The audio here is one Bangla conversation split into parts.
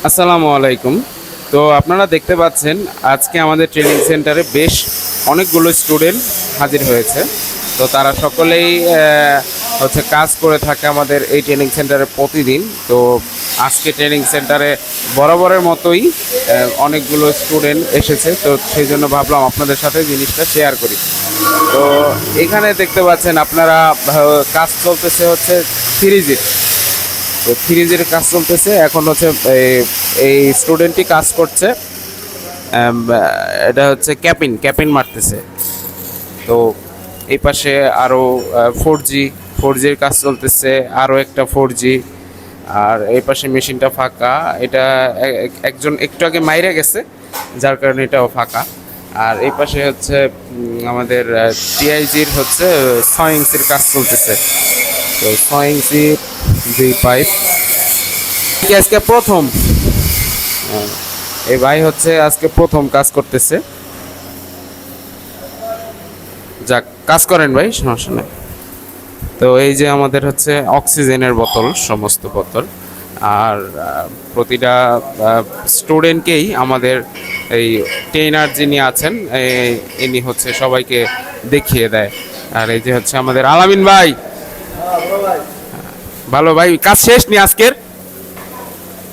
আসসালামু আলাইকুম। তো আপনারা দেখতে পাচ্ছেন আজকে আমাদের ট্রেনিং সেন্টারে বেশ অনেকগুলো স্টুডেন্ট হাজির হয়েছে। তো তারা সকলেই হচ্ছে কাজ করে থাকে আমাদের এই ট্রেনিং সেন্টারে প্রতিদিন। তো আজকে ট্রেনিং সেন্টারে বরাবরের মতোই অনেকগুলো স্টুডেন্ট এসেছে, তো সেই জন্য ভাবলাম আপনাদের সাথে জিনিসটা শেয়ার করি। তো এখানে দেখতে পাচ্ছেন আপনারা কাজ চলতেছে হচ্ছে সিরিজের। তো থ্রিজের কাজ চলতেছে এখন হচ্ছে এই স্টুডেন্টই কাজ করছে। এটা হচ্ছে ক্যাপিন মারতেছে। তো এই পাশে আরও 4Gর কাজ চলতেছে, আরও একটা 4G। আর এই পাশে মেশিনটা ফাঁকা, এটা একজন একটু আগে মাইরে গেছে, যার কারণে এটাও ফাঁকা। আর এই পাশে হচ্ছে আমাদের টিআইজির হচ্ছে 6 ইঞ্চির কাজ চলতেছে। তো 6 ইঞ্চি যে পাইপ আজকে প্রথম, এই ভাই হচ্ছে আজকে প্রথম কাজ করতেছে। যাক, কাজ করেন ভাই, সমস্যা নেই। তো এই যে আমাদের হচ্ছে অক্সিজেনের বোতল, সমস্ত বোতল। আর প্রতিটা স্টুডেন্টকেই আমাদের এই ট্রেনার যিনি আছেন ইনি হচ্ছে সবাইকে দেখিয়ে দেয়। আর এই যে হচ্ছে আমাদের আলামিন ভাই। ভালো ভাই, কাজ শেষ নি আজকের?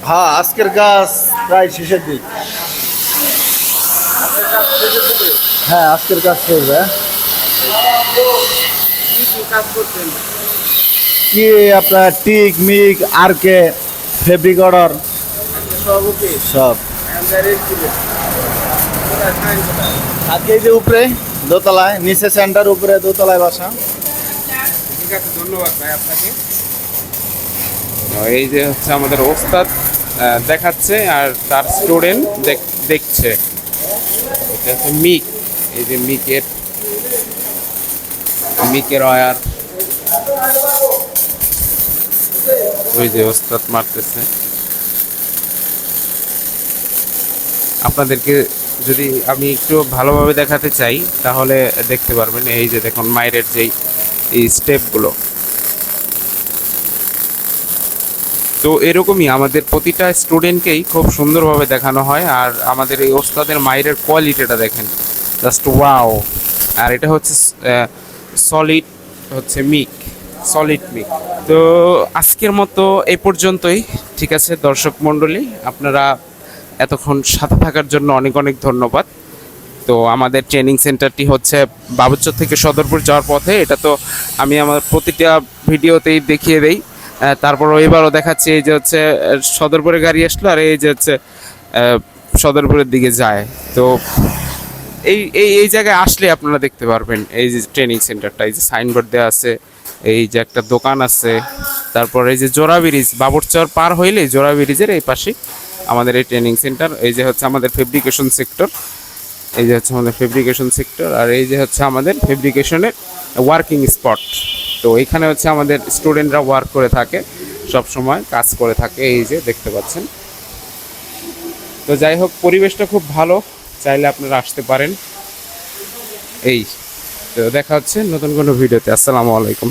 হ্যাঁ, আজকের কাজ প্রায় শেষের দিক। হ্যাঁ, আজকের কাজ শেষ। কি আপনার টিক মিক আর কে ফেব্রিক অর্ডার সব আজকে এই যে উপরে দোতলায়, নিচে সেন্টার, উপরে দোতলায় বাসা। ঠিক আছে, ধন্যবাদ ভাই আপনাকে। এই যে হচ্ছে আমাদের ওস্তাদ দেখাচ্ছে আর তার স্টুডেন্ট দেখছে। এটা হচ্ছে মিক, এই যে মিকের ওয়্যার, ওই যে ওস্তাদ মারতেছে। আপনাদেরকে যদি আমি একটু ভালোভাবে দেখাতে চাই তাহলে দেখতে পারবেন। এই যে দেখুন মাইরের যেই এই স্টেপগুলো। তো এরকমই আমাদের প্রতিটা স্টুডেন্টকেই খুব সুন্দরভাবে দেখানো হয়। আর আমাদের এই ওস্তাদের মাইরের কোয়ালিটিটা দেখেন, জাস্ট ওয়াও। আর এটা হচ্ছে সলিড মিক। তো আজকের মতো এই পর্যন্তই। ঠিক আছে দর্শক মণ্ডলী, আপনারা এতক্ষণ সাথে থাকার জন্য অনেক অনেক ধন্যবাদ। তো আমাদের ট্রেনিং সেন্টারটি হচ্ছে বাবুচর থেকে সদরপুর যাওয়ার পথে। এটা তো আমি আমার প্রতিটা ভিডিওতেই দেখিয়ে দেই। তারপর এবারও দেখাচ্ছি। এই যে হচ্ছে সদরপুরে গাড়ি আসলো, আর এই যে হচ্ছে সদরপুরের দিকে যায়। তো এই এই এই জায়গায় আসলে আপনারা দেখতে পারবেন এই যে ট্রেনিং সেন্টারটা। এই যে সাইনবোর্ড দেওয়া আছে, এই যে একটা দোকান আছে। তারপর এই যে জোড়া ব্রিজ, বাবুরচর পার হইলে জোড়া ব্রিজের এই পাশে আমাদের এই ট্রেনিং সেন্টার। এই যে হচ্ছে আমাদের ফেব্রিকেশন সেক্টর, আর এই যে হচ্ছে আমাদের ফেব্রিকেশনের ওয়ার্কিং স্পট। তো এখানে হচ্ছে আমাদের স্টুডেন্টরা ওয়ার্ক করে থাকে, সব সময় কাজ করে থাকে, এই যে দেখতে পাচ্ছেন। তো যাই হোক, পরিবেশটা খুব ভালো, চাইলে আপনারা আসতে পারেন। এই তো দেখা হচ্ছে নতুন কোনো ভিডিওতে। আসসালামু আলাইকুম।